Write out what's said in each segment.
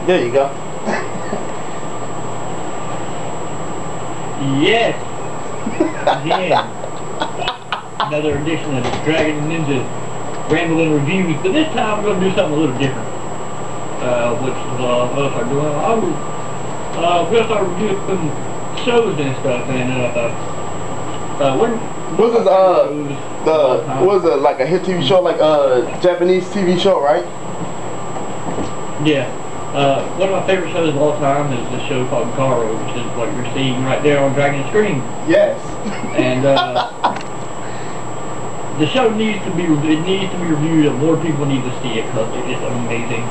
There you go. Yes. Yeah. Another edition of Dragon and Ninja Rambling Reviews, but this time we're going to do something a little different. What else are we doing? We're going to start reviewing some shows and stuff, and was it like a hit TV show, like a Japanese TV show, right? Yeah. One of my favorite shows of all time is this show called GARO, which is what you're seeing right there on Dragon's screen. Yes. And the show needs to be reviewed, and more people need to see it because it is amazing.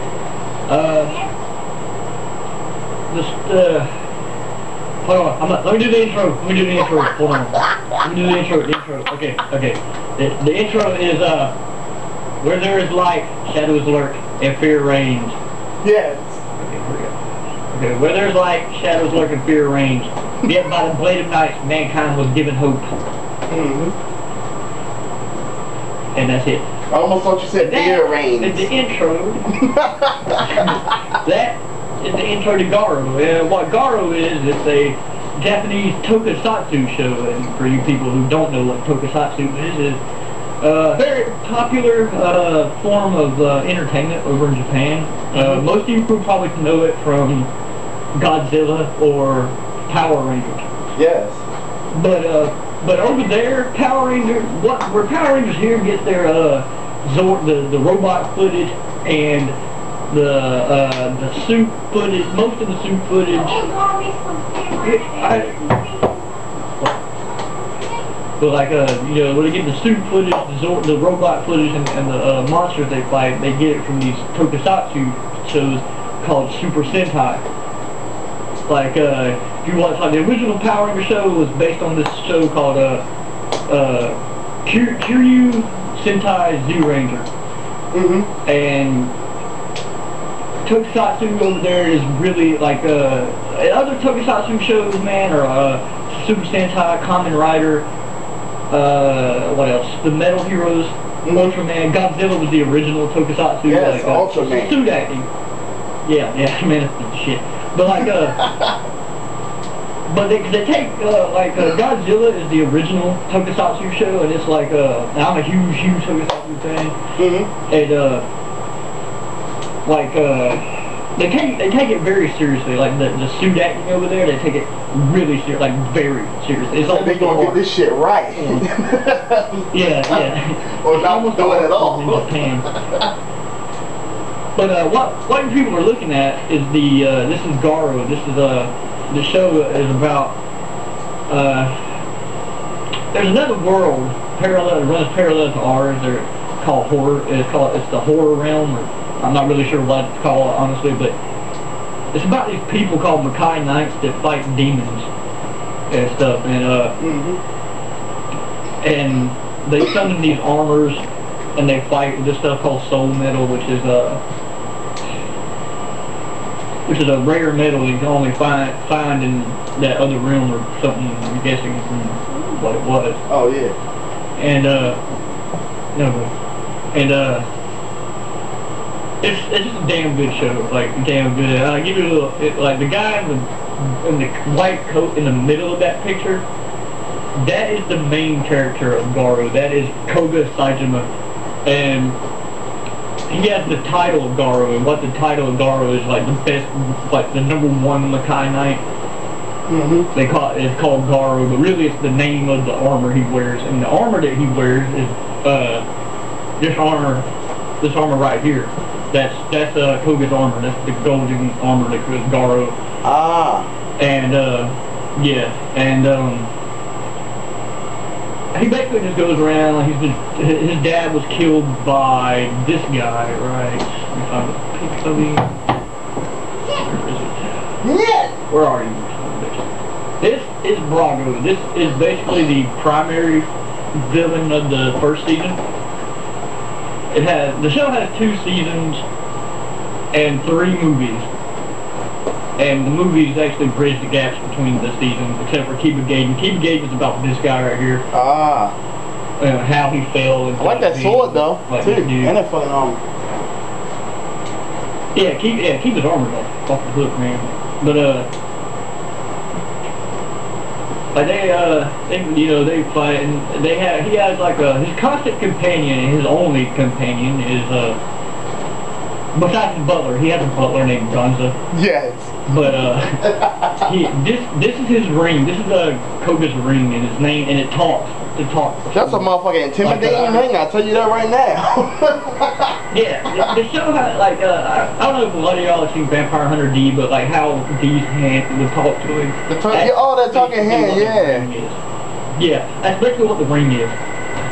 Hold on, let me do the intro. Hold on. Let me do the intro. Okay. The intro is where there is light, shadows lurk, and fear reigns. Yes. Okay, here we go. Okay, where there's light, shadows lurk, and fear reigns. Yet by the blade of night, mankind was given hope. And that's it. I almost thought you said fear reigns. Is the intro. That is the intro to GARO. What GARO is, it's a Japanese tokusatsu show, and for you people who don't know what tokusatsu is a very popular form of entertainment over in Japan. Most of you would probably know it from Godzilla or Power Rangers. Yes. But over there, where Power Rangers here get their the robot footage and the suit footage, most of the suit footage. But like you know, when they get the suit footage, the robot footage, and the monsters they fight, they get it from these tokusatsu shows called Super Sentai. Like if you watch, like the original Power Ranger show was based on this show called Kiryu Sentai Z Ranger. And tokusatsu over there is really like other tokusatsu shows, man, are Super Sentai, Kamen Rider, what else? The Metal Heroes, Ultraman. Godzilla was the original tokusatsu. Yes, like, Ultraman. Suit acting. Yeah, man, that's shit. But like, but they take like Godzilla is the original tokusatsu show, and it's like I'm a huge tokusatsu fan, and like they take it very seriously. Like the suit acting over there, they take it really serious, like very seriously. It's they gonna get this shit right. Yeah. Or not do it at all. In Japan. But what people are looking at is this is GARO. This is the show is about there's another world runs parallel to ours. They're called horror. It's the horror realm. Or I'm not really sure what to call it honestly, but it's about these people called Makai Knights that fight demons and stuff, and they summon these armors and they fight with this stuff called soul metal, which is a rare metal you can only find in that other realm or something. I'm guessing from what it was. Oh yeah. And it's just a damn good show. Like damn good. I give you a little. Like the guy in the white coat in the middle of that picture. That is the main character of GARO. That is Koga Saejima, and he has the title of GARO, and what the title of GARO is, like the best, like the #1 Makai Knight. They call it's called GARO, but really it's the name of the armor he wears, and the armor that he wears is this armor right here. That's Koga's armor. That's the golden armor that is GARO. And yeah, and he basically just goes around. His dad was killed by this guy, right? Where are you? This is Brago. This is basically the primary villain of the first season. The show has 2 seasons and 3 movies. And the movies actually bridge the gaps between the seasons, except for Kiba Gaiden. Kiba Gaiden is about this guy right here. How he fell. I like that sword though, too. And that fucking armor. keep his armor off the hook, man. But like they fight, and he has like his constant companion, and his only companion is besides his butler, he has a butler named Gonza. Yes. But this is his ring. This is Koga's ring, and his name, and it talks. That's a motherfucking intimidating ring. I'll tell you that right now. Yeah, the show had like I don't know if a lot of y'all have seen Vampire Hunter D, but like how D's hand would talk to him. That talking hand, yeah. Yeah, that's basically what the ring is.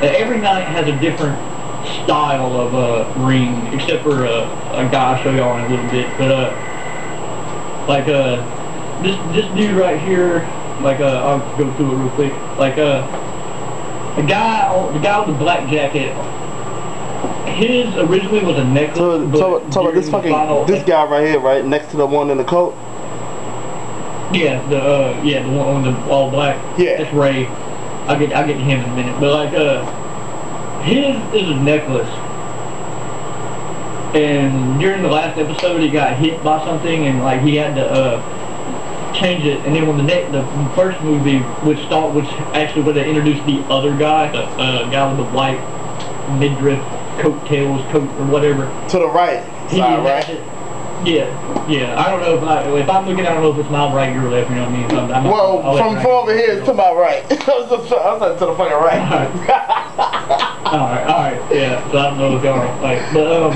Every night has a different style of ring, except for a guy I'll show y'all in a little bit. But like this dude right here, like I'll go through it real quick. Like the guy with the black jacket. His originally was a necklace. So about this guy right here, right next to the one in the coat. Yeah, the one on the all black. Yeah, that's Ray. I'll get to him in a minute. But like his is a necklace, and during the last episode he got hit by something, and like he had to change it. And then when the first movie which actually would have introduced the other guy, the guy with the white midriff coattails coat or whatever. To the right side, right? Yeah. I don't know if I'm looking. I don't know if it's my right or left. You know what I mean? Well, from over here it's to my right. I was to the fucking right. All right. Yeah. So I don't know if y'all are like, but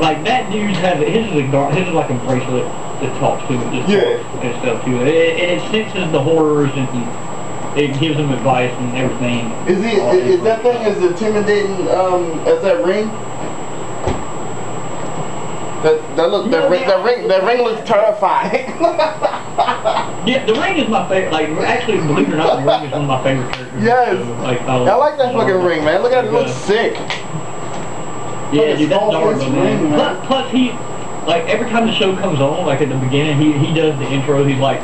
like that dude's his is like a bracelet that talks to him, just talks and stuff too. And it senses the horrors and it gives them advice and everything. Is that thing as intimidating as that ring? That ring looks terrifying. Yeah, the ring is my favorite. Like, actually, believe it or not, the ring is one of my favorite characters. Yes. So, like, I like that fucking ring, man. Look at it, it looks sick. Yeah, dude, that's dark, man. Plus, he, like, every time the show comes on, like at the beginning, he does the intro. He's like,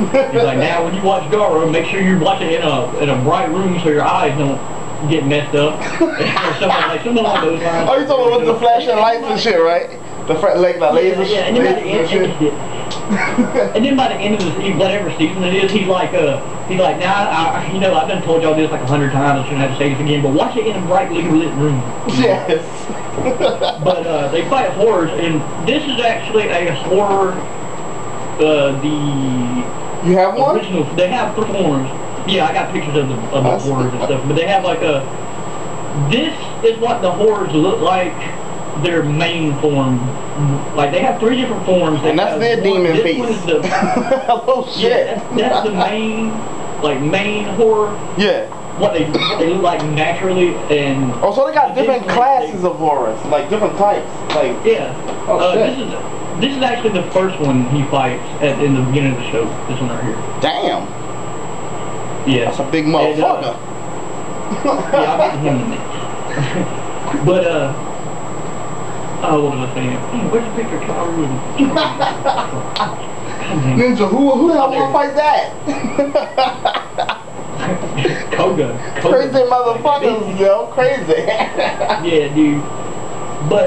now when you watch GARO, make sure you're watching it in a bright room so your eyes don't get messed up. Something along those lines. Oh, you talking about the flashing lights and shit, right? The laser shit. And then by the end of whatever season it is, he's like, now I've done told y'all this like 100 times. I shouldn't have to say this again, but watch it in a brightly lit room. Yes. But they fight horrors, and this is actually a horror. You have one? Original. They have forms. Yeah, I got pictures of the horrors and stuff. But they have like this is what the horrors look like. Their main form, like they have 3 different forms. And that's their demon face. Oh shit! Yeah, that's the main horror. Yeah. What they look like naturally, and so they got different classes of horrors, like different types, like This is actually the first one he fights in the beginning of the show. This one right here. Damn. Yeah. That's a big motherfucker. Yeah, I'll get to him in a minute. But oh, what was I saying? Where's the picture of Karu? Ninja, who the hell wanna fight that? Koga. Crazy motherfuckers, yo, crazy. Yeah, dude. But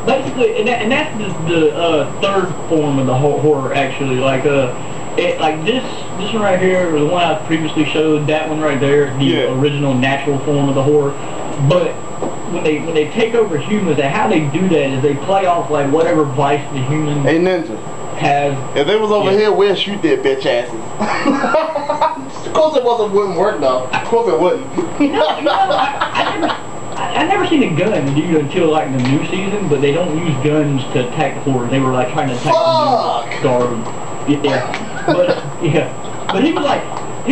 basically, and that's the third form of the horror. Actually, like this one right here, or the one I previously showed, that one right there, the original natural form of the horror. But when they take over humans, and how they do that is they play off like whatever vice the human has. If they was over here, we'll shoot their bitch asses. Of course it wouldn't work though. Of course it wouldn't. I never seen a gun, dude, until like the new season. But they don't use guns to attack the horrors. They were like trying to attack the GARO. Yeah, but he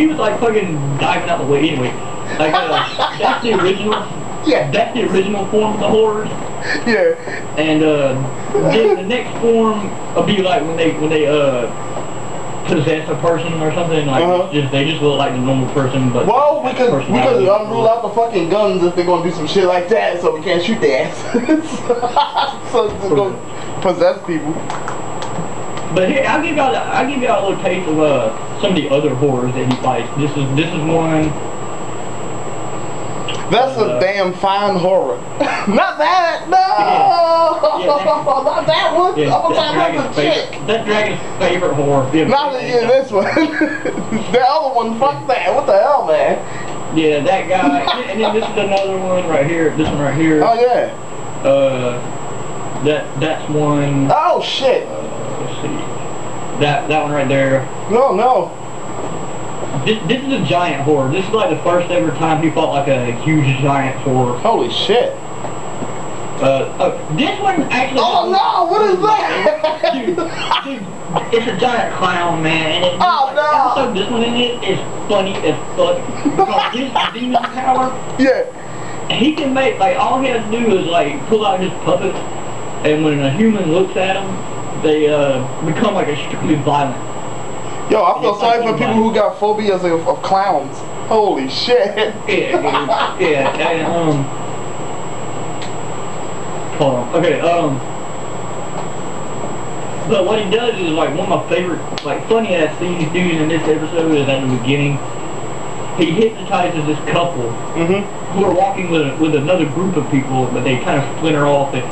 was like fucking diving out the way anyway. Like that's the original. Yeah, that's the original form of the horrors. Yeah. And then the next form will be like when they possess a person or something. Like they just look like a normal person, but we could rule out the fucking guns if they're gonna do some shit like that, so we can't shoot their asses. So it's gonna possess people. But here, I'll give y'all a little taste of some of the other horrors that he fights. This is one. That's a damn fine horror. Not that! No! Yeah. Not that one! Yeah, I'm talking about the chick! That's Dragon's favorite horror. Not this one. The other one, fuck that. What the hell, man? Yeah, that guy. And then this is another one right here. This one right here. Oh, yeah. That's one. Oh, shit. Let's see. That one right there. No. This is a giant horror. This is like the first ever time he fought like a huge giant horror. Holy shit. This one actually. Oh no! What is that? Dude, it's a giant clown, man. And Oh no! This one in it is funny as fuck. Because his demon power. Yeah. He can make all he has to do is pull out his puppets, and when a human looks at him, they become extremely violent. Yo, I feel sorry for people who got phobias of clowns. Holy shit. Yeah, dude. Yeah, and hold on. Okay, but what he does is one of my favorite funny ass things he's doing in this episode is at the beginning. He hypnotizes this couple who are walking with another group of people, but they kind of splinter off. And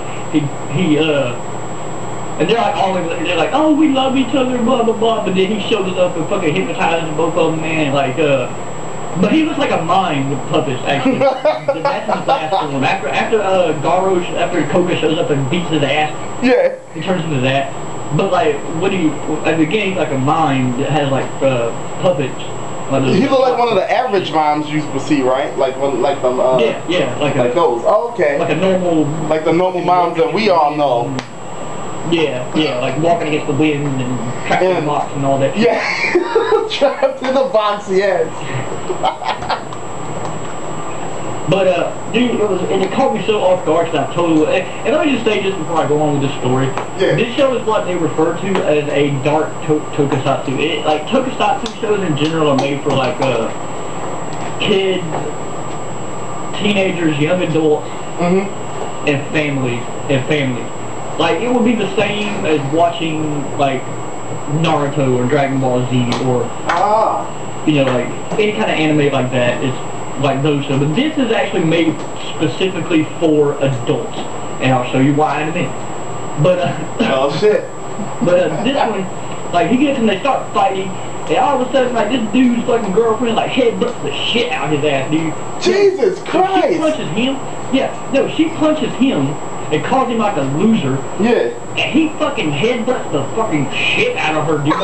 and they're like, oh, we love each other, blah blah blah. But then he shows up and fucking hypnotizes both of them, man. But he looks like a mime with puppets, actually. That's his last one. After Koga shows up and beats his ass, yeah, he turns into that. But at the beginning, he's like a mime that has puppets. He looked like one of the average moms you would see, right? Like those. Oh, okay. Like a normal. Like the normal moms that we all know. Yeah, like walking against the wind and trapped in a box and all that. Yeah, trapped in a box, yes. But dude, it caught me so off guard because I totally. And let me just say this before I go on with this story. Yeah. This show is what they refer to as a dark tokusatsu. Tokusatsu shows in general are made for kids, teenagers, young adults, and families. It would be the same as watching Naruto or Dragon Ball Z or any kind of anime like that. It's like those shows. But this is actually made specifically for adults, and I'll show you why in a minute. But oh shit. But this one, he gets and they start fighting, and all of a sudden this dude's fucking girlfriend headbutts the shit out of his ass, dude. Jesus Christ! She punches him. Yeah, no, she punches him and calls him a loser. Yeah. And he fucking headbutts the fucking shit out of her, dude.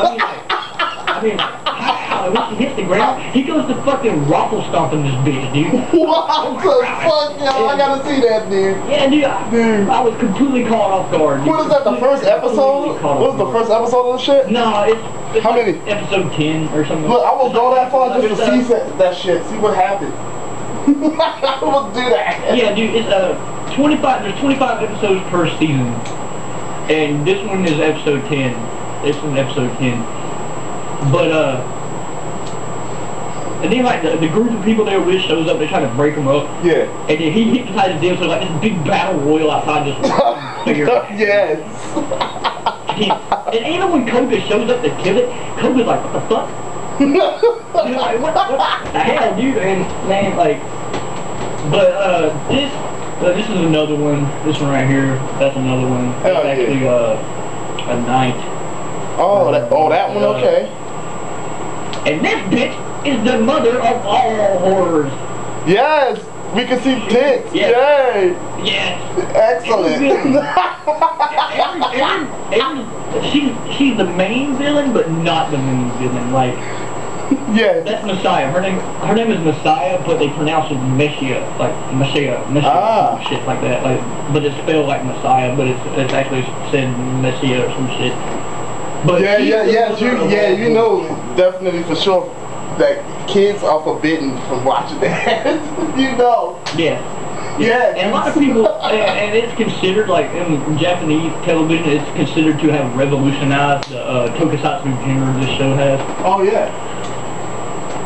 When she hits the ground, he goes to fucking raffle stomping this bitch, dude. What the fuck, y'all? I gotta see that, dude. Yeah, dude. I was completely caught off guard. Dude. What is that, the first episode? What was the first episode of the shit? No, it's how many? Episode 10 or something. Look, I will go that far just to see that shit, see what happened. I will do that. Yeah, dude, it's 25. There's 25 episodes per season, and this one is episode 10. It's in episode 10. But and then the group of people they were with shows up. They try to break them up. Yeah. And then he hypnotizes them, so this big battle royal outside this figure. Yes. And even when Koga shows up to kill it, Koga's like, what the fuck? What the hell, dude? And man, but this is another one. This one right here, that's another one. That's actually a knight. Oh, that one, okay. And this bitch is the mother of all horrors. Yes, we can see tits. Yes. Yay. Yes. Excellent. She's the main villain, but not the main villain. Yeah. That's Messiah. Her name is Messiah, but they pronounce it Messiah, Messiah, shit like that. But it's spelled like Messiah, but it's actually said Messiah or some shit. But you know, definitely for sure that kids are forbidden from watching that. You know. Yeah. Yeah, and a lot of people, and it's considered, in Japanese television, it's considered to have revolutionized the tokusatsu genre this show has. Oh, yeah.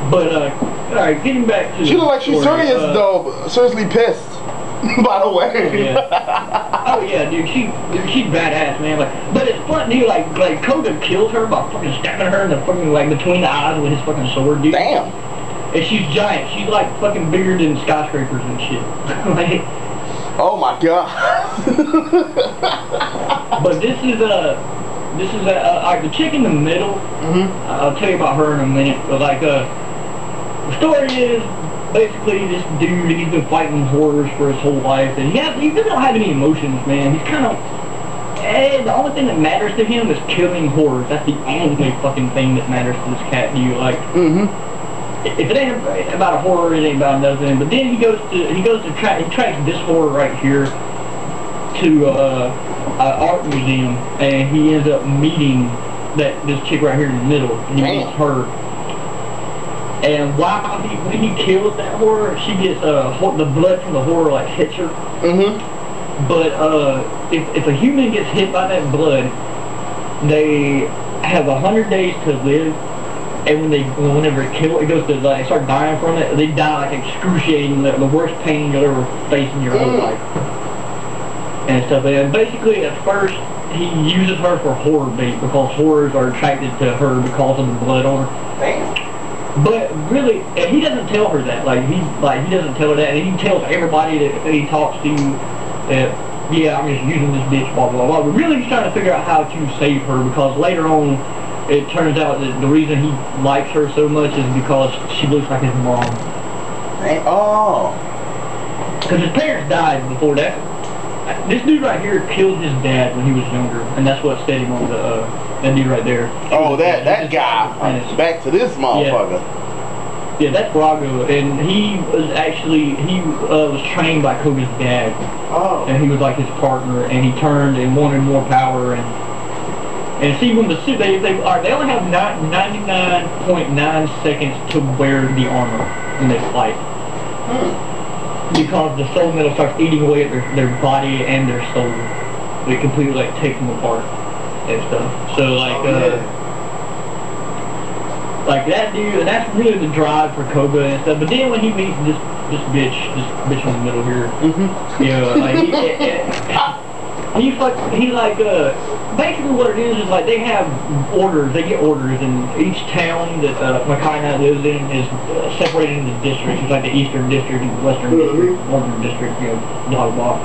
But, alright, getting back to she look like she's serious, though, seriously pissed, by the way. Yeah. Oh, yeah, dude, she's badass, man. But it's fun, dude, Koga kills her by fucking stabbing her in the fucking, between the eyes with his fucking sword, dude. Damn. And she's giant. She's like fucking bigger than skyscrapers and shit. Like, oh my god. but this is the chick in the middle. I'll tell you about her in a minute. But like the story is basically this dude. He's been fighting horrors for his whole life, and he doesn't have any emotions, man. He's kind of the only thing that matters to him is killing horrors. That's the only fucking thing that matters to this cat. You like. If it ain't about a horror, it ain't about nothing. But then he tracks this horror right here to an art museum, and he ends up meeting this chick right here in the middle, and he meets her. And when he kills that horror, she gets the blood from the horror like hits her. But if a human gets hit by that blood, they have 100 days to live. And whenever it goes to like start dying from it, they die like excruciating, the worst pain you'll ever face in your whole life, and stuff. And basically, at first, he uses her for horror bait because horrors are attracted to her because of the blood on her. But really, and he doesn't tell her that. He doesn't tell her that, and he tells everybody that he talks to that, yeah, I'm just using this bitch, blah blah blah. But really, he's trying to figure out how to save her because later on. It turns out that the reason he likes her so much is because she looks like his mom. Oh. Because his parents died before that. This dude right here killed his dad when he was younger, and that's what set him on that dude right there. Oh, that guy. Back to this motherfucker. Yeah, that's Brago, and he was trained by Koga's dad. Oh. And he was like his partner, and he turned and wanted more power and see, when the suit, they only have 99.9 seconds to wear the armor when they fight. Because the soul metal starts eating away at their body and their soul. It completely like takes them apart and stuff. So like that dude, and that's really the drive for Koga and stuff. But then when he meets this bitch in the middle here, basically what it is like they have orders, they get orders, and each town that Makai Knight lives in is separated into districts. It's like the Eastern District, the Western District, Northern District, blah blah.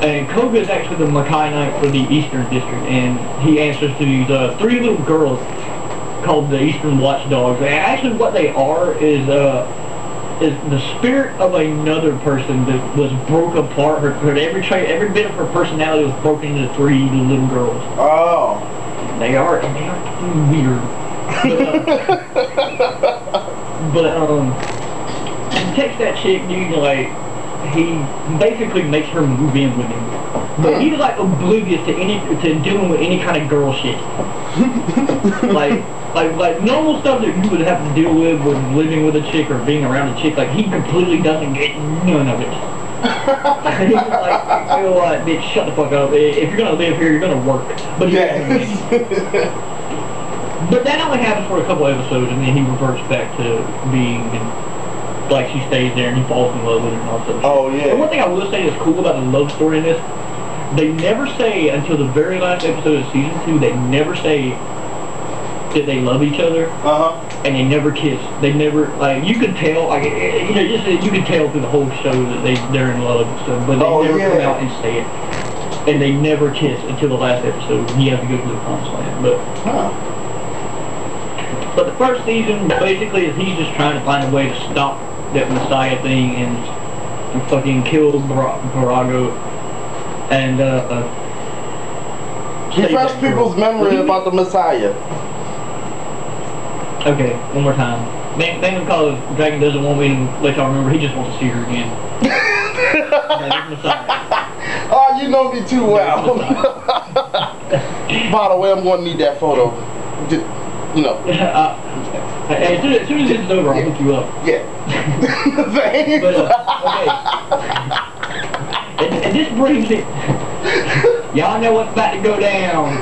And Koga is actually the Makai Knight for the Eastern District, and he answers to these 3 little girls called the Eastern Watchdogs. And actually what they are is the spirit of another person that was broke apart. Every bit of her personality was broken into 3 little girls. Oh. They are weird. But he takes that chick, dude, like he basically makes her move in with him. But he's like oblivious to dealing with any kind of girl shit. Like normal stuff that you would have to deal with living with a chick or being around a chick, like he completely doesn't get none of it. He's like, bitch, shut the fuck up. If you're gonna live here, you're gonna work. But but that only happens for a couple episodes, and then he reverts back to being like she stays there and he falls in love with her and all that. Oh yeah. And one thing I will say that's cool about the love story in this, they never say until the very last episode of season 2. They never say that they love each other, and they never kiss. They never, like, you could tell, like, you could tell through the whole show that they're in love and stuff, but they never come out and say it. And they never kiss until the last episode. He has to go to the promised land. But the first season basically is he's just trying to find a way to stop that Messiah thing and fucking kill Brago and refresh people's memory about the Messiah. Okay, one more time. Mainly because Dragon doesn't want me to let y'all remember, he just wants to see her again. Oh, you know me too well. By the way, I'm going to need that photo. Just, as soon as this is over, I'll hook you up. Yeah. Thanks. But, okay. And this brings it... Y'all know what's about to go down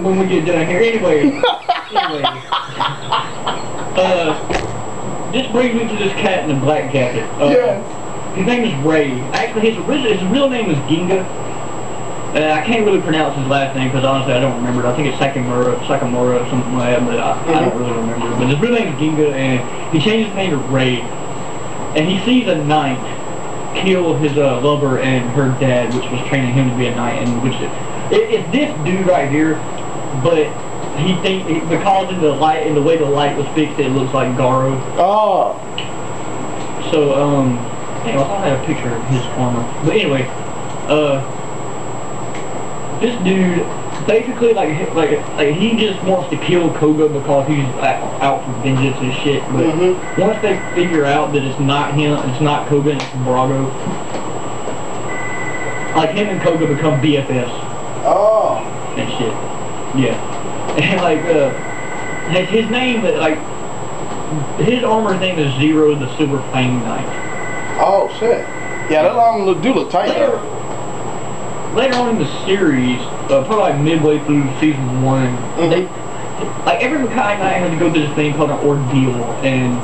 when we get done here. Anyway. This brings me to this cat in the black jacket. Yes. His name is Ray. Actually, his real name is Ginga. I can't really pronounce his last name because honestly I don't remember it. I think it's Sakamura, something like that, but I don't really remember it. But his real name is Ginga, and he changed his name to Ray. And he sees a knight kill his lover and her dad, which was training him to be a knight, and which it's this dude right here, but he thinks because in the light, in the way the light was fixed, it looks like Garo. Oh. So damn, I thought I had a picture of his armor. But anyway, this dude basically like he just wants to kill Koga because he's out for vengeance and shit. But once they figure out that it's not him, it's not Koga, it's Brago, like him and Koga become BFFs. Oh. And shit. Yeah. And like his name, like his armor's name is Zero, the Silver Flame Knight. Oh shit. Yeah, that do look tight though. Later on in the series, probably like midway through season 1, they, like every Makai Knight has to go through this thing called an ordeal, and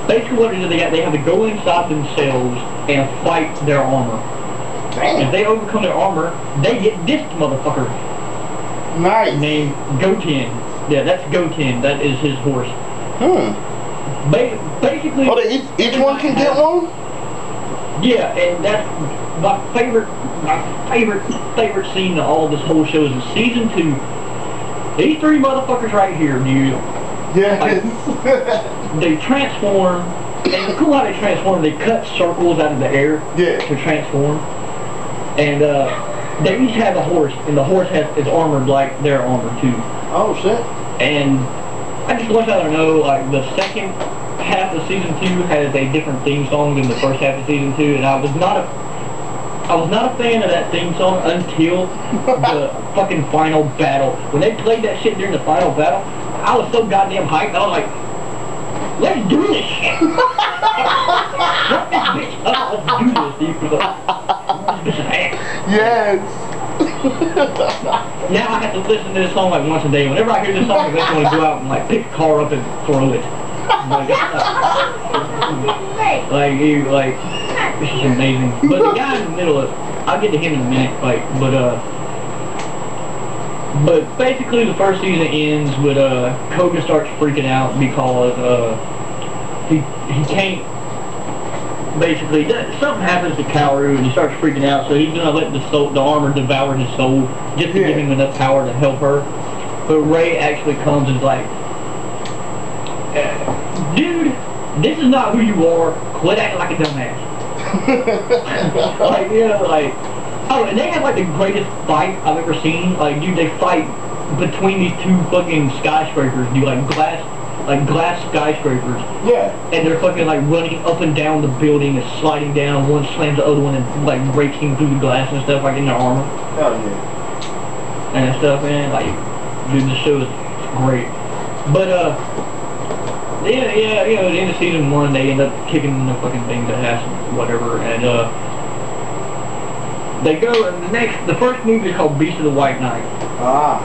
basically what it is, they have to go inside themselves and fight their armor. Damn. If they overcome their armor, they get this motherfucker. Nice. Named Goten. Yeah, that's Goten. That is his horse. Basically. Oh, each one can get one? Yeah, and that's my favorite scene of all this whole show is in season 2. These 3 motherfuckers right here, dude. Yes. Like, they transform, and cool how they transform, they cut circles out of the air to transform. And they each have a horse, and the horse is armored like their armor too. Oh shit. And I just want y'all to know, like, the second half of season 2 has a different theme song than the first half of season 2, and I was not a fan of that theme song until the fucking final battle. When they played that shit during the final battle, I was so goddamn hyped. I was like, let's do this shit. Let this bitch up. Let's do this, dude. This bitch is ass. Yes. Now I have to listen to this song like once a day. Whenever I hear this song, I just want to go out and like pick a car up and throw it. Like, this is amazing. But the guy in the middle of, I'll get to him in a minute. Like, but basically the first season ends with Koga starts freaking out because he can't. Basically, something happens to Kaoru and he starts freaking out, so he's gonna let the armor devour his soul just to give him enough power to help her. But Ray actually comes and is like, dude, this is not who you are. Quit acting like a dumbass. Like, you know, like, oh, and they have like the greatest fight I've ever seen. Like, dude, they fight between these 2 fucking skyscrapers, dude, like glass skyscrapers. Yeah. And they're fucking like running up and down the building and sliding down. One slams the other one and like breaking through the glass and stuff, like in their armor. Hell yeah. And stuff, man. Like, dude, the show is great. But yeah, you know, at the end of season 1, they end up kicking the fucking thing to ass, whatever, and they go, and the first movie is called Beast of the White Knight. Ah.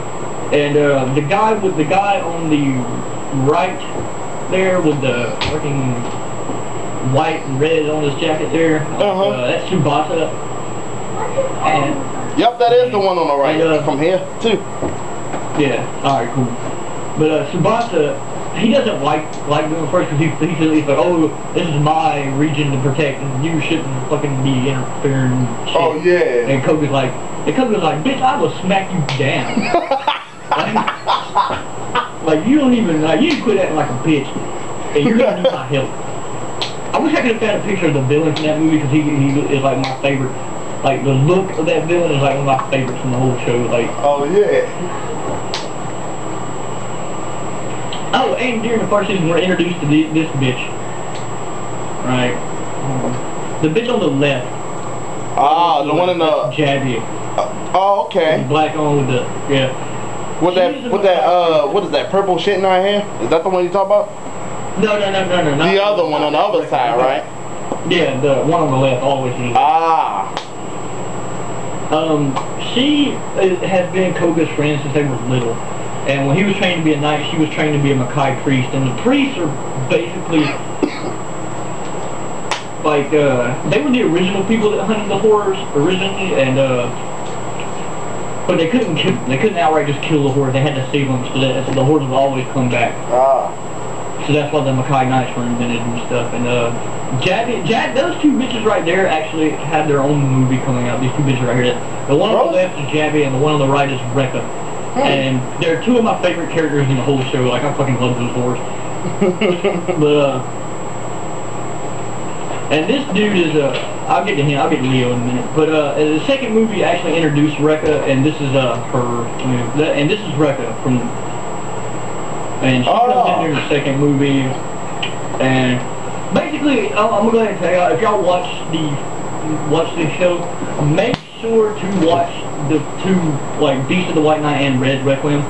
And the guy on the right there with the fucking white and red on his jacket there, that's Tsubasa. And yep, that is the one on the right, from here, too. Yeah, alright, cool. But Tsubasa, he doesn't like doing first because he's like, oh, this is my region to protect and you shouldn't fucking be interfering shit. Oh yeah. And Koga's like, bitch, I will smack you down. like you don't even, you quit acting like a bitch and you're gonna need my help. I wish I could have found a picture of the villain from that movie because he is like my favorite. Like the look of that villain is like one of my favorites from the whole show. Like, oh yeah. Oh, and during the first season, we're introduced to this bitch. Right. The bitch on the left. Ah, the one in the... Jabby. Oh, okay. The black on with the... Yeah. What is that purple shit in her hair? Is that the one you talk about? No. The other one on the other side, right? Yeah, the one on the left, always. Ah. She has been Koga's friend since they were little. And when he was trained to be a knight, she was trained to be a Makai priest. And the priests are basically, like, they were the original people that hunted the horrors originally. And But they couldn't kill, they couldn't outright just kill the horde. They had to save them, so the horde would always come back. So that's why the Makai Knights were invented and stuff. And those two bitches right there actually had their own movie coming out. These two bitches right here. The one on the left is Jabby, and the one on the right is Rekka. And they're two of my favorite characters in the whole show. Like, I fucking love those whores. But and this dude is I'll get to him. I'll get to Leo in a minute. But the second movie actually introduced Rekka, and this is and this is Rekka from. And she comes in the second movie, and basically, I'm gonna go ahead and tell y'all, if y'all watch the show, make sure to watch the two, like Beast of the White Knight and Red Requiem,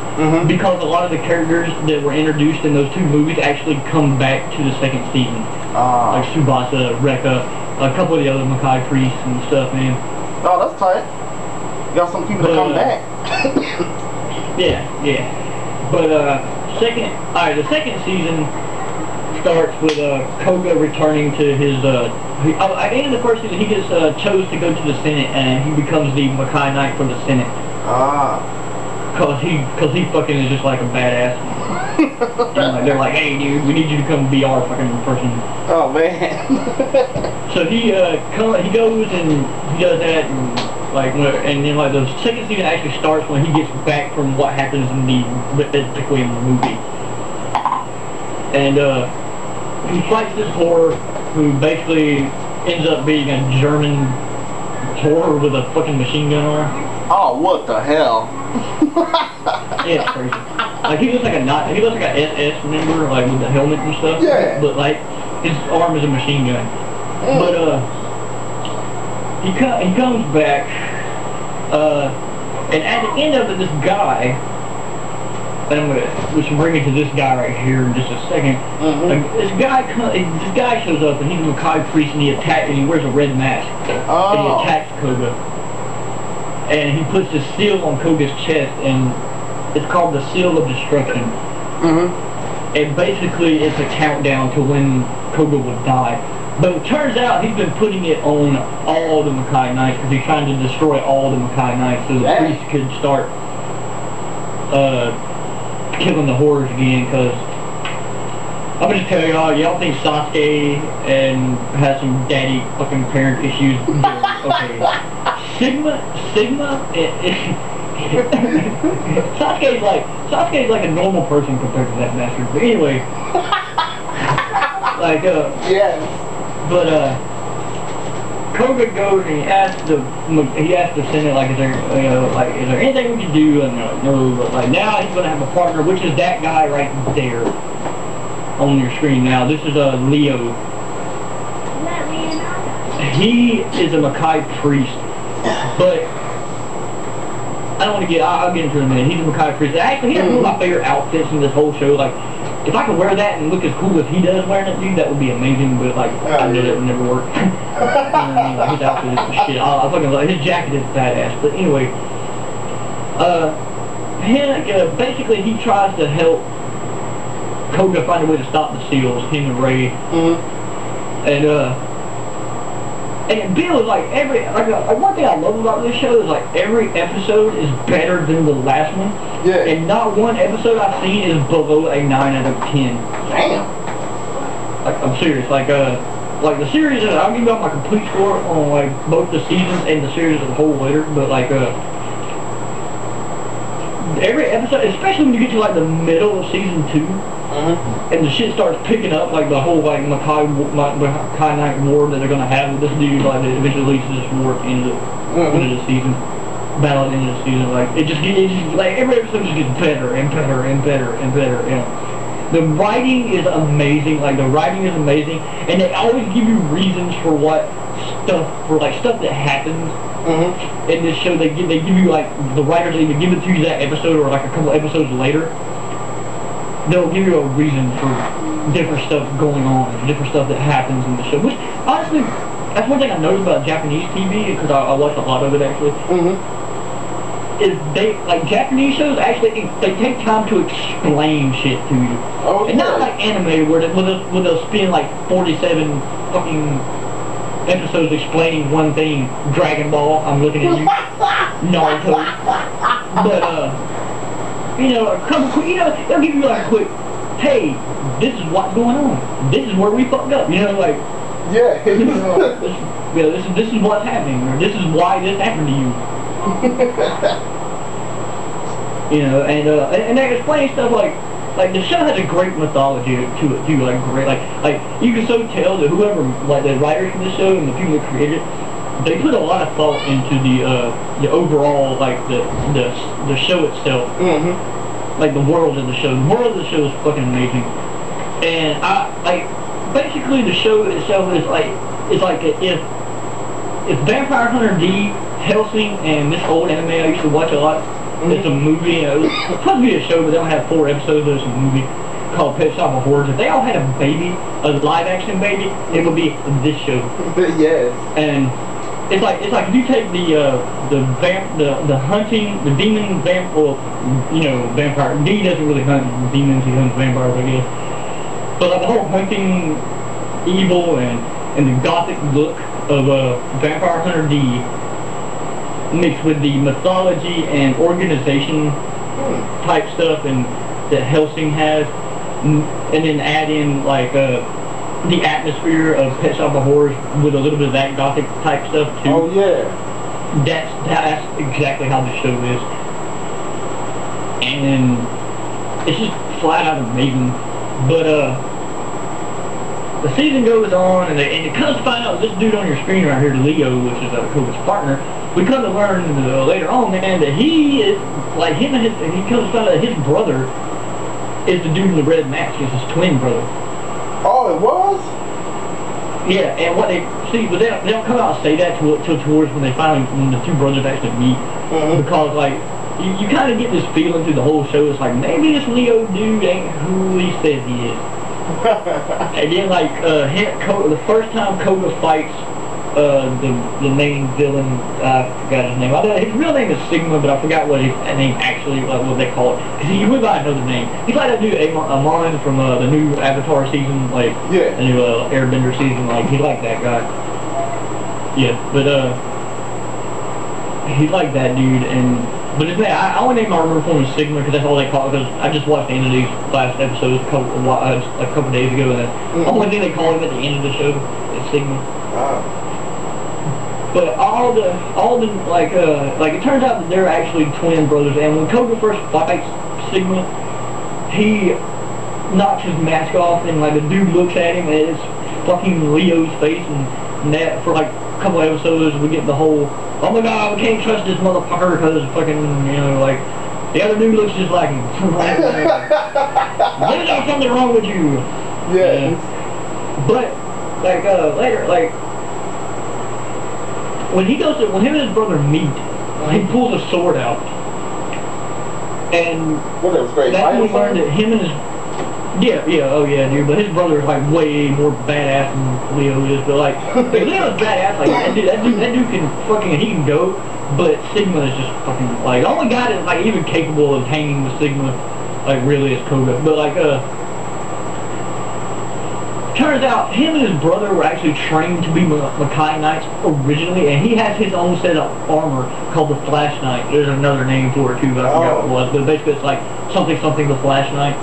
because a lot of the characters that were introduced in those two movies actually come back to the second season, like Tsubasa, Rekka, a couple of the other Makai priests and stuff, man. Oh, that's tight. You got some people to come back. Yeah. But the second season starts with Koga returning to his. At the end of the first season, he gets chose to go to the Senate, and he becomes the Makai Knight for the Senate. Cause he fucking is just like a badass. And they're like, hey dude, we need you to come be our fucking person. Oh man. So he goes and he does that, and then like the second season actually starts when he gets back from what happens in the Requiem movie. And he fights this whore who basically ends up being a German whore with a fucking machine gun on her. Oh, what the hell? Yeah, it's crazy. Like, he looks like a SS member, like with the helmet and stuff. Yeah. But like, his arm is a machine gun. But he comes back, and at the end of it, this guy, and we should bring it to this guy right here in just a second. This guy shows up, and he's a Makai priest, and he wears a red mask, and he attacks Koga. And he puts his seal on Koga's chest, and it's called the Seal of Destruction. And basically, it's a countdown to when Koga would die. But it turns out he's been putting it on all the Makai Knights, because he's trying to destroy all the Makai Knights, so the priest could start killing the horrors again. Because I'm gonna tell y'all think Sasuke and has some daddy fucking parent issues. Okay. Sigma, Sasuke's like a normal person compared to that bastard. But anyway, like but Koga goes and he asks the Senate, like, is there anything we can do? And they're like, no. But like now he's gonna have a partner, which is that guy right there on your screen now. This is Leo. He is a Makai priest. But I don't want to get. I'll get into it in a minute. He's a Makai priest. Actually, he has one of my favorite outfits in this whole show. Like, if I could wear that and look as cool as he does wearing it, dude, that would be amazing. But like, I knew it would never work. You know what I mean? Like, his outfit is the shit. I fucking love his jacket is badass. But anyway, basically he tries to help Koga find a way to stop the seals. Him and Ray. And Bill is like one thing I love about this show is like every episode is better than the last one. Yeah. And not one episode I've seen is below a 9 out of 10. Damn. Like, I'm serious. Like the series, I'll give you out my complete score on like both the seasons and the series as a whole later. But like every episode, especially when you get to like the middle of season 2. And the shit starts picking up, like the whole like Makai Knight war that they're gonna have with this dude, like that eventually leads to this war at the end of the season, battle at the end of the season. Like it just like every episode just gets better and better and better and better. You know, the writing is amazing. Like the writing is amazing, and they always give you reasons for stuff that happens. In this show, they give you like the writers either give it to you that episode or like a couple episodes later. They'll give you a reason for different stuff going on, different stuff that happens in the show. Which, honestly, that's one thing I noticed about Japanese TV, because I watch a lot of it, actually. Is like, Japanese shows, actually, they take time to explain shit to you. And not like anime, where they'll spend, like, 47 fucking episodes explaining one thing. Dragon Ball, I'm looking at you. Naruto. But, you know, a couple quick, you know, they'll give you like a quick, hey, this is what's going on. This is where we fucked up. You know, like, yeah. This is what's happening, or this is why this happened to you. You know, and they explain stuff like the show has a great mythology to it too, like great, like you can so tell that whoever, like the writers for the show and the people that created it, they put a lot of thought into the overall, like the show itself, like the world of the show. The world of the show is fucking amazing, and basically the show itself is like if Vampire Hunter D, Hellsing, and this old anime I used to watch a lot. It's a movie. It was supposed to be a show, but they don't have 4 episodes. It's a movie called Pet Shop of Horrors. If they all had a baby, a live-action baby, it would be this show. Yes. And it's like if you take the hunting, the demon vampire, you know, vampire. D doesn't really hunt demons; he hunts vampires, I guess. But like the whole hunting, evil, and the gothic look of Vampire Hunter D, mixed with the mythology and organization type stuff and that Hellsing has, and then add in like the atmosphere of Pet Shop of Horrors with a little bit of that gothic type stuff too. Oh yeah. That's exactly how the show is, and it's just flat out amazing. But the season goes on, and it comes to find out this dude on your screen right here, Leo, which is Koga's partner. We come to learn later on, man, that he is like he comes to find out that his brother is the dude in the red mask. It's his twin brother. Oh, it was? Yeah, and what they see, but they don't come out and say that till towards when the two brothers actually meet, because like you kind of get this feeling through the whole show. It's like maybe this Leo dude ain't who he says he is. And then like the first time Koga fights the main villain, I forgot his name. His real name is Sigma, but I forgot what his name actually, what they call it. Cause he went by another name. He's like that dude Amon from the new Avatar season, like the new Airbender season. Like he's like that guy. Yeah, but he's like that dude. But his name, I only name my remember for him Sigma because that's all they call it. Because I just watched the end of these last episodes a couple days ago, and the only thing they call him at the end of the show is Sigma. But all the like it turns out that they're actually twin brothers, and when Koga first fights Sigma, he knocks his mask off, and like the dude looks at him, and it's fucking Leo's face, and that for like a couple episodes we get the whole, oh my god, we can't trust this motherfucker because fucking, you know, like the other dude looks just like him. There's something wrong with you. Yeah. But like later, like when him and his brother meet, he pulls a sword out, and that's when we learned that him and his oh yeah, dude. But his brother is like way more badass than Leo is. But like Leo's badass, like that dude can fucking, he can go. But Sigma is just fucking like the only guy that's like even capable of hanging with Sigma, like really is Koga. But like turns out him and his brother were actually trained to be Makai Knights originally, and he has his own set of armor called the Flash Knight. There's another name for it too, but I forgot what it was. But basically, it's like something the Flash Knight.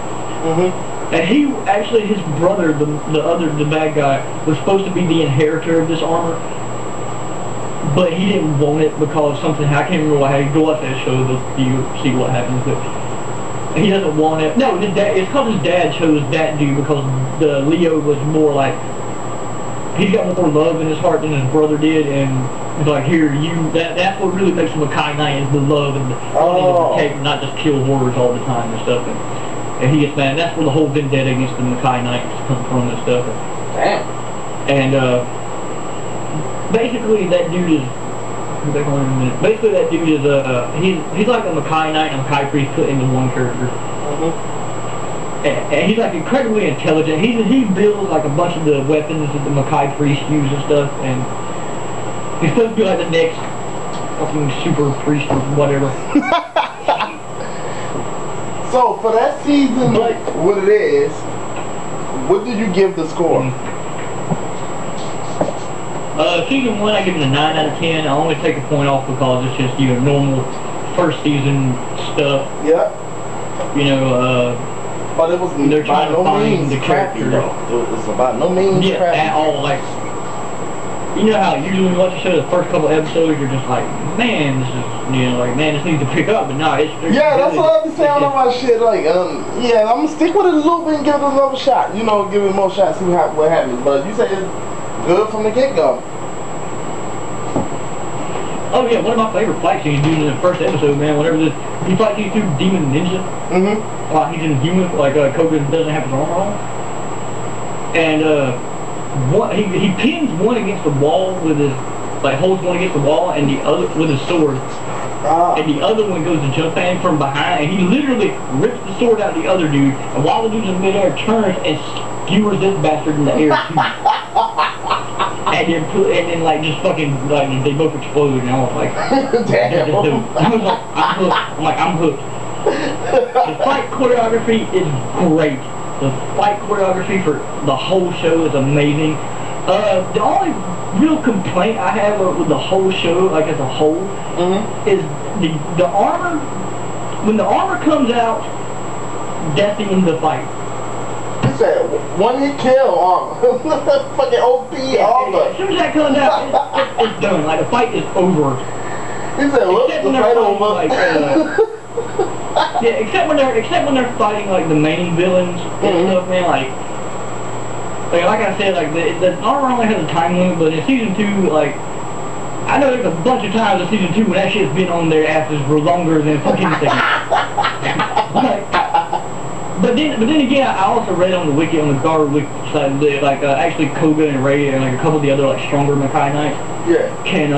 And he actually, his brother, the bad guy, was supposed to be the inheritor of this armor, but he didn't want it because something. I can't remember why. Go watch that show, you see what happens. But he doesn't want it. No, his dad. It's because his dad chose that dude because the Leo was more like, he's got more love in his heart than his brother did, and he's like, here, that's what really makes him a Makai Knight, is the love and the wanting to protect and not just kill horrors all the time and stuff. And he gets mad. That's where the whole vendetta against the Makai Knights comes from and stuff. Damn. And basically that dude is. Basically, that dude is he's like a Makai Knight and a Makai Priest put into one character. And he's like incredibly intelligent. He builds like a bunch of the weapons that the Makai Priest use and stuff, and he's supposed to be like the next fucking super priest or whatever. So for that season, what it is, what did you give the score? Season 1, I give it a 9 out of 10. I only take a point off because it's just, you know, normal first season stuff. Yeah. You know, but it was they're by trying no to find means the crappy, character. though. It was about no means Yeah, crappy. at all. Like, you know how usually when you watch a show, the first couple episodes, you're just like, man, this is, you know, like, man, this needs to pick up. But no, it's yeah, that's really, what I'm saying on my shit. Like, yeah, I'm gonna stick with it a little bit and give it another shot. You know, give it more shots, see what happens. But you say it's good from the get-go. Oh yeah, one of my favorite fight scenes dude, in the first episode, man, whenever he fights these two demon ninja, while he's inhuman, like Koga doesn't have his armor on. And he pins one against the wall with his, like holds one against the wall and the other with his sword. And the other one goes to jump at him from behind, and he literally rips the sword out of the other dude, and while the dude's in midair, turns and skewers this bastard in the air too. And then like just fucking like they both explode, and I was like, damn. I was like, I'm hooked. I'm like, I'm hooked. The fight choreography is great. The fight choreography for the whole show is amazing. The only real complaint I have with the whole show, like as a whole, is the armor. When the armor comes out, that's the end of the fight. You said one hit kill armor. Fucking OP armor. As soon as that comes out, it's done. Like the fight is over. He said, "Whoops, the fight over." Like, yeah, except when they're fighting like the main villains and stuff, man. Like I said, like the armor only has a time limit, but in season 2, like I know there's a bunch of times in season 2 when that shit's been on their asses for longer than fucking like, but then again, I also read on the wiki, on the GARO wiki side, that like actually Koga and Ray and like a couple of the other like stronger Makai Knights can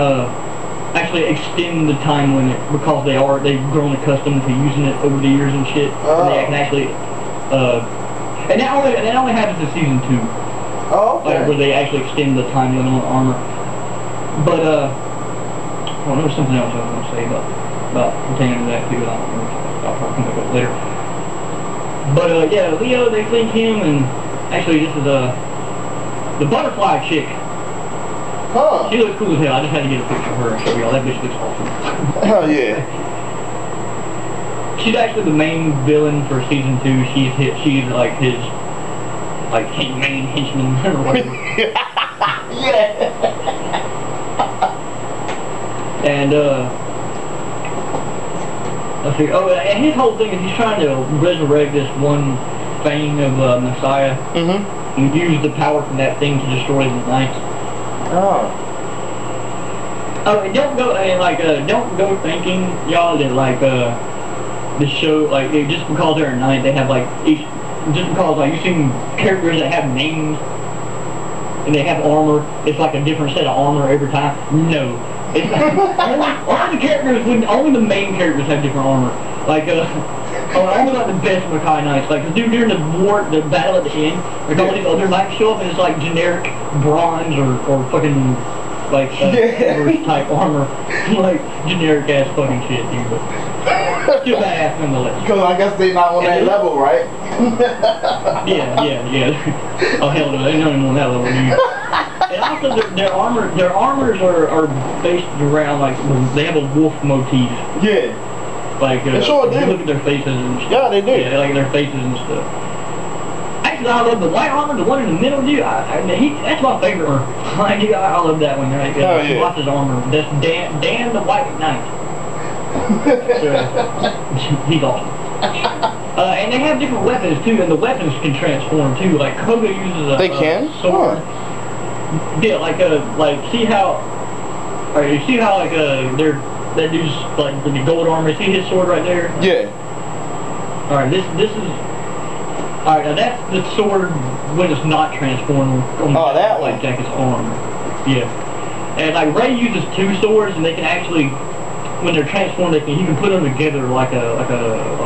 actually extend the time limit because they've grown accustomed to using it over the years and shit. And they can actually and that only happens in season 2. Oh, okay. Like where they actually extend the time limit on armor. But well, there was something else I was going to say about pertaining to that too. I don't remember. I'll probably come back up later. But yeah, Leo, they think him, and actually this is the butterfly chick. Huh. She looks cool as hell. I just had to get a picture of her and show y'all. That bitch looks awesome. Hell yeah. She's actually the main villain for season 2. She's like his main henchman or whatever. Yeah. And let's see. Oh, and his whole thing is he's trying to resurrect this one thing of Messiah, and use the power from that thing to destroy the knights. Oh, and don't go thinking, y'all, that like the show, like just because they're a knight, they have like just because like you've seen characters that have names and they have armor, it's like a different set of armor every time. No. It's only the characters, only the main characters have different armor. Like, only like the best Makai Knights. Like, during the battle at the end, like all these other knights show up and it's like generic bronze or fucking, like, type armor. Like, generic ass fucking shit, dude. But still badass nonetheless. Because I guess they not on that level, right? yeah. Oh, hell no, they're not even on that level, dude. And also, their armors are based around, like, they have a wolf motif. Yeah. Like, they sure do. You look at their faces and stuff. Yeah, they do. Yeah, like their faces and stuff. Actually, I love the white armor, the one in the middle, dude. That's my favorite one. I love that one, right? Oh, yeah. Watch his armor. That's Dan the White Knight. He's awesome. And they have different weapons, too, and the weapons can transform, too. Like, Koga uses a sword. Oh. Yeah, like see how, alright, you see how that dude's like the gold armor. See his sword right there? Yeah. All right, this is, all right. Now that's the sword when it's not transformed. On that one. Like Jacket's armor. Yeah. And like Ray uses 2 swords, and they can actually, when they're transformed, he can put them together like a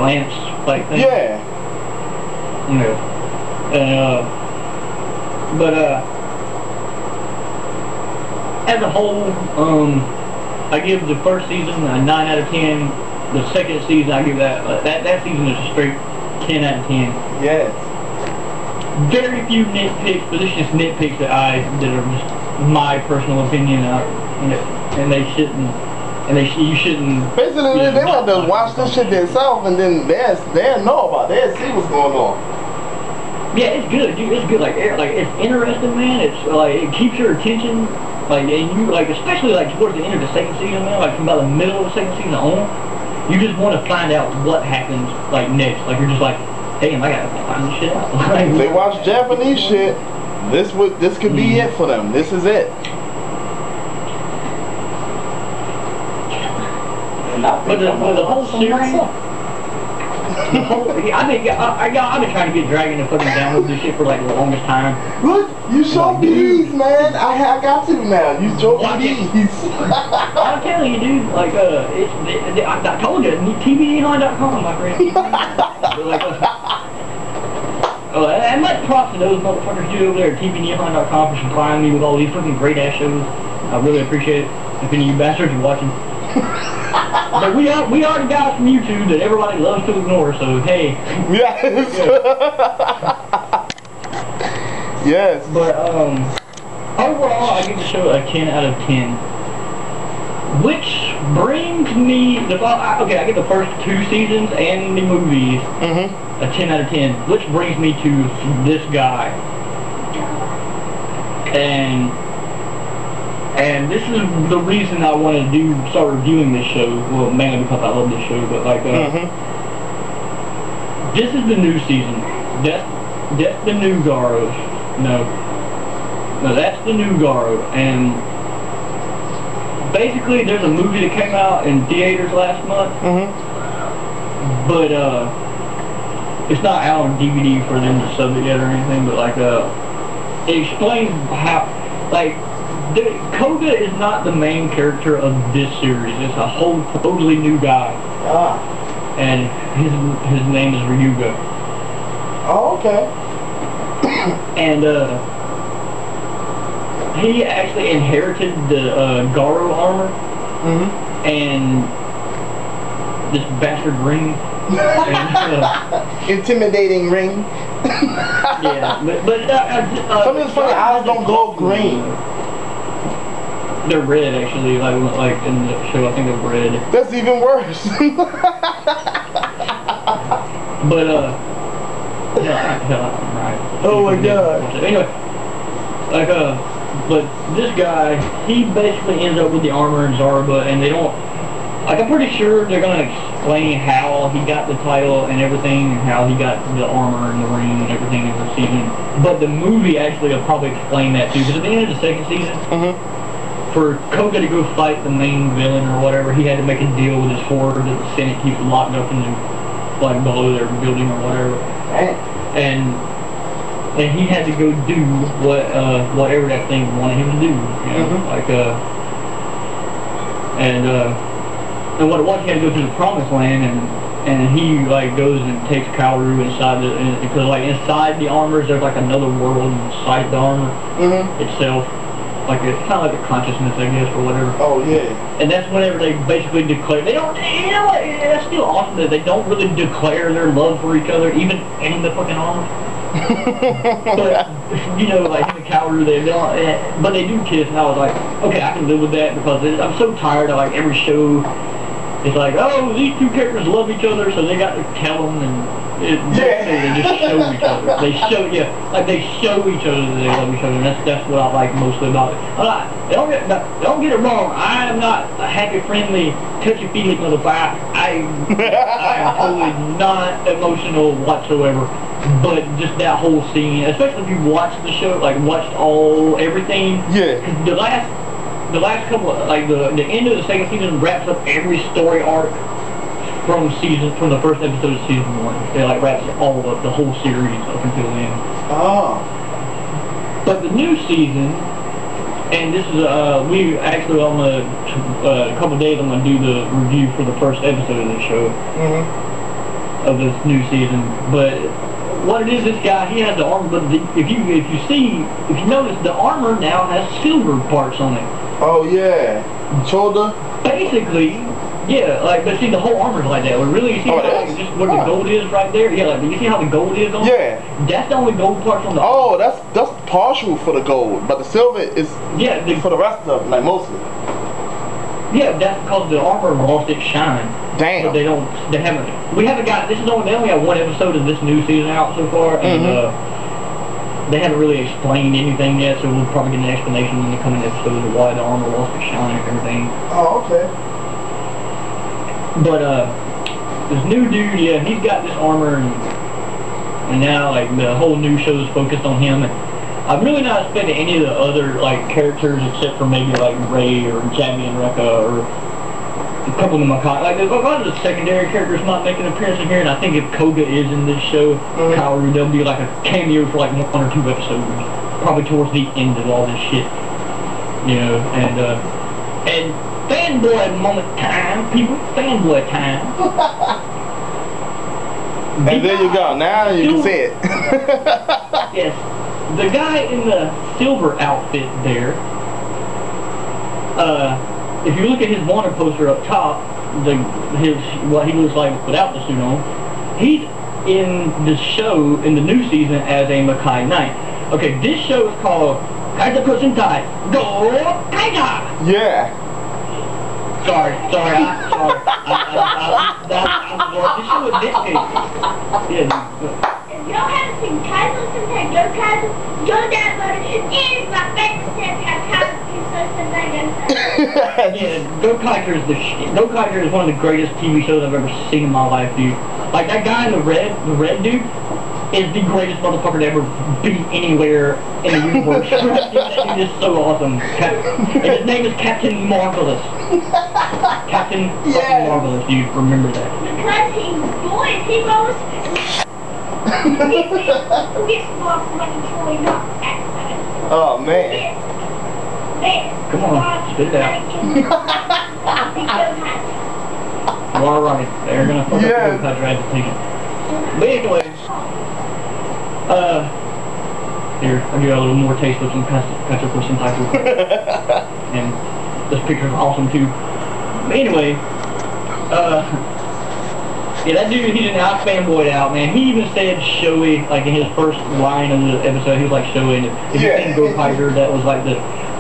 lance like thing. Yeah. You know. And as a whole, I give the first season a 9 out of 10. The second season, I give that season is a straight 10 out of 10. Yes. very few nitpicks, but it's just nitpicks that are just my personal opinion, and they shouldn't. You shouldn't. Basically, they want to watch this shit themselves, and then they'll know about it. They'll see what's going on. Yeah, it's good, dude. It's good. Like it's interesting, man. It's like it keeps your attention. Like, and you like, especially like towards the end of the second season, man. Like from about the middle of the second season on, you just want to find out what happens like next. Like you're just like, damn, I gotta find this shit out. Like, they watch Japanese shit. This could be it for them. This is it. But the whole series, I've been trying to get Dragon to fucking download this shit for like the longest time. Look, you show these, man. I got to now. You show these. I'm telling you, dude. Like, I told you, TVEline.com, my friend. And much props to those motherfuckers dude over there at TVEline.com for supplying me with all these fucking great ass shows. I really appreciate it. If any of you bastards are watching. But we are the guys from YouTube that everybody loves to ignore, so hey. Yes. Yes. But overall I give the show a 10 out of 10. Which brings me I give the first 2 seasons and the movies a 10 out of 10. Which brings me to this guy. And this is the reason I want to start reviewing this show. Well, mainly because I love this show, but like, this is the new season. That's the new GARO. No, that's the new GARO. And basically, there's a movie that came out in theaters last month, but it's not out on DVD for them to sub it yet or anything. But like, it explains how, like. Koga is not the main character of this series. It's a whole totally new guy. And his name is Ryuga. Oh, okay. And he actually inherited the GARO armor and this bastard ring. And, intimidating ring. Yeah, but something that's funny. Eyes don't glow green. They're red, actually. Like in the show, I think they're red. That's even worse. But right. Oh my god. Anyway, like but this guy, he basically ends up with the armor and Zarba, and they don't. Like, I'm pretty sure they're gonna explain how he got the title and everything, and how he got the armor and the ring and everything in the season. But the movie actually will probably explain that too, because at the end of the second season. For Koga to go fight the main villain or whatever, he had to make a deal with his horde that the Senate keeps locked up in the, like, below their building or whatever. And he had to go do whatever that thing wanted him to do. You know? Like and what it was, he had to go to the Promised Land, and he like goes and takes Kaoru inside because like inside the armors there's like another world inside the armor itself. Like it's kind of like a consciousness, I guess, or whatever. Oh yeah. And that's whenever they basically declare. They don't. You know what? That's still awesome that they don't really declare their love for each other, even in the fucking armor. But you know, like in the Kaoru, they don't. But they do kiss, and I was like, okay, I can live with that because I'm so tired of like every show. It's like, oh, these two characters love each other, so they got to tell them and. They just show each other. They show each other that they love each other, and that's what I like mostly about it. Don't get it wrong. I am not a happy, friendly, touchy-feely motherfucker. I am totally not emotional whatsoever. But just that whole scene, especially if you watched the show, like watched everything. Yeah. The last couple, like the end of the second season wraps up every story arc. From the first episode of season 1, they like wraps all of the whole series up until the end. Oh. But the new season, and this is we actually on a couple of days I'm gonna do the review for the first episode of the show of this new season. But what it is, this guy, he has the armor, but if you notice, the armor now has silver parts on it. Oh yeah. Shoulder. Basically, Yeah, like, but see, the whole armor's like that. But really, you see how, like, just where the gold is right there? Yeah, like, you see how the gold is on it? Yeah. That's the only gold parts on the Oh, that's partial for the gold, but the silver is for the rest of them, like mostly. Yeah, that's because the armor lost its shine. Damn. But we haven't got, they only got one episode of this new season out so far, and they haven't really explained anything yet, so we'll probably get an explanation in the coming episodes of why the armor lost its shine and everything. Oh, okay. But, this new dude, yeah, he's got this armor, and now, like, the whole new show is focused on him, and I'm really not expecting any of the other, like, characters except for maybe, like, Ray or Jabby and Rekka or a couple of them. Like, a lot of the secondary characters might make an appearance in here, and I think if Koga is in this show, however, there'll be, like, a cameo for, like, 1 or 2 episodes, probably towards the end of all this shit, you know, and fanboy moment time, people, fanboy time. And there you go, now you can say it. Yes. The guy in the silver outfit there, if you look at his wanted poster up top, what he looks like without the suit on, he's in the show, in the new season, as a Makai Knight. Okay, this show is called Kaita Kosentai Go Kaita! Yeah. Sorry. This show is nitpicky. Yeah. Y'all haven't seen Kaito Sentai Go Kaito, go download it. It is my favorite Sentai Kaito Sentai Go. Yeah, Go Kaito is the shit. Go Kaito is one of the greatest TV shows I've ever seen in my life, dude. Like, that guy in the red dude, is the greatest motherfucker to ever be anywhere in the universe. That dude is so awesome. And his name is Captain Marvelous. Captain fucking Marvelous, dude. Remember that. Because he's boys, he goes. Oh man. Come on, spit it out. You are right. They're gonna fuck up the agitation. But anyway, here, I'll give you a little more taste of some Kaito Sentai. And this picture's awesome too. But anyway, yeah, that dude, he's an out fanboyed out, man. He even said showy, like in his first line of the episode, he was like showy. And if you think Go Tiger, that was like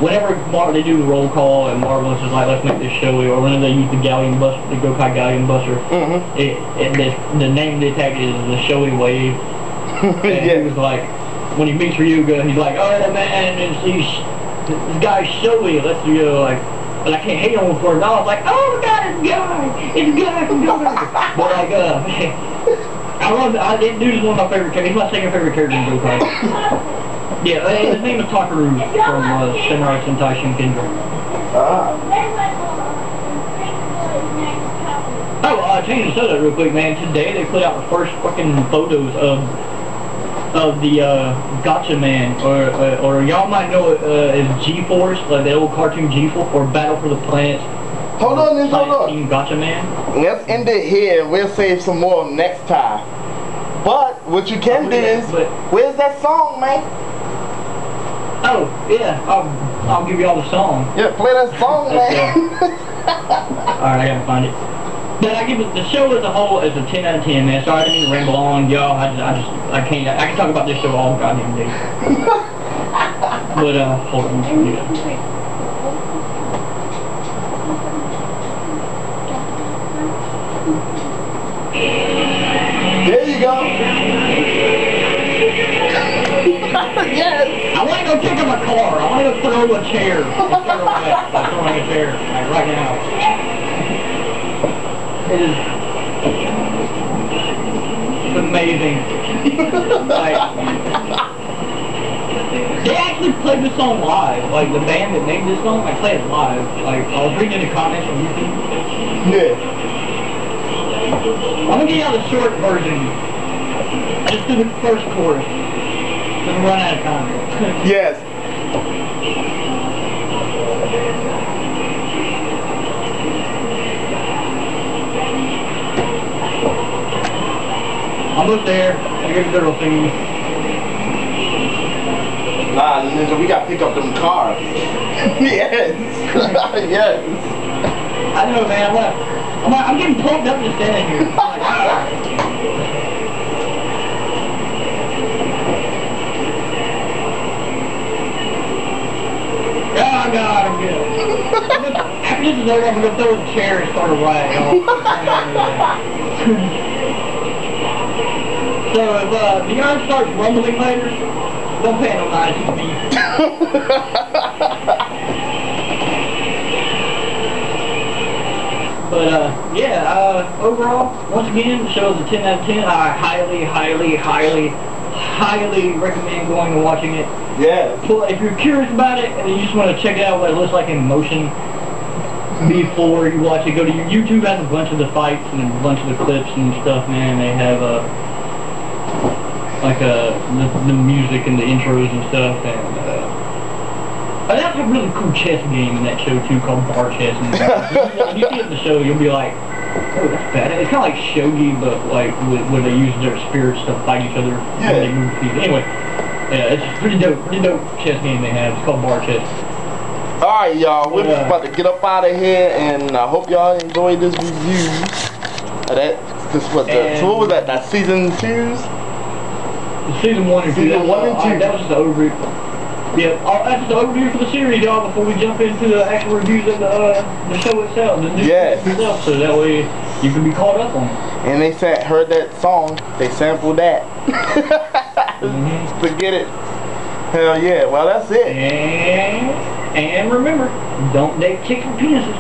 whenever they do the roll call and Marvelous is like, let's make this showy, or whenever they use the Galleon Buster, the Gokai Galleon Buster, the name of the attack is the showy wave. And he was like, when he meets Ryuga, he's like, oh yeah, man, this guy's showy, let's go, like, but I can't hate on him for it. And I was like, oh my god, it's Guy from Go. But like, that dude is one of my favorite characters. He's my second favorite character in Go Kai. Yeah, his name is Takaru from Senrai Sentai Shinkendra. Oh, change the subject real quick, man. Today they put out the first fucking photos of the Gotcha Man, or y'all might know it as G-Force, like the old cartoon G-Force, or Battle for the Planets. Hold on. Team Gotcha Man. Let's end it here. We'll save some more next time. But what you can do is, where's that song, man? Oh yeah, I'll give you all the song. Yeah, play that song, man. All right, I gotta find it. But I give it, the show as a whole is a 10 out of 10, man. Sorry I didn't mean to ramble on, y'all. I can talk about this show all goddamn day. But hold on. There you go. Yes. I want to go pick up my car. I want to go throw a chair. Like throwing a chair, like right now. It's amazing. Like, they actually played this song live. Like, the band that made this song, they played it live. Like, I was reading the comments on YouTube. Yeah. I'm gonna get y'all the short version. Just do the first chorus. Then we'll run out of time. Yes. Almost there. I get a girl singing. Nah, Ninja, we gotta pick up them cars. Yes. Yes. I know, man. I'm getting pumped up to stand here. I'm like, oh God, I'm good. After this is over, I'm gonna throw the chair and start a riot. So if Beyond starts rumbling later, don't pay no mind to me. But yeah, overall, once again, the show is a 10 out of 10. I highly recommend going and watching it. Yeah. So if you're curious about it and you just want to check out what it looks like in motion before you watch it, go to your YouTube. Has a bunch of the fights and a bunch of the clips and stuff. Man, they have the music and the intros and stuff, and that's a really cool chess game in that show too, called bar chess. And when you see it in the show, you'll be like, oh, that's bad. It's kind of like shogi, but like where they use their spirits to fight each other when they move feet. Anyway, yeah, it's pretty dope chess game they have. It's called bar chess. Alright, y'all, we're just about to get up out of here, and I hope y'all enjoyed this review of that. So what was that? That season 2's? Season 1 and 2. Season 1 and 2. That was just the overview. Yeah, that's just the overview for the series, y'all, before we jump into the actual reviews of the show itself, the new itself, so that way you can be caught up on it. And they heard that song, they sampled that. Forget it. Hell yeah, well that's it. And remember, don't date chicks with penises.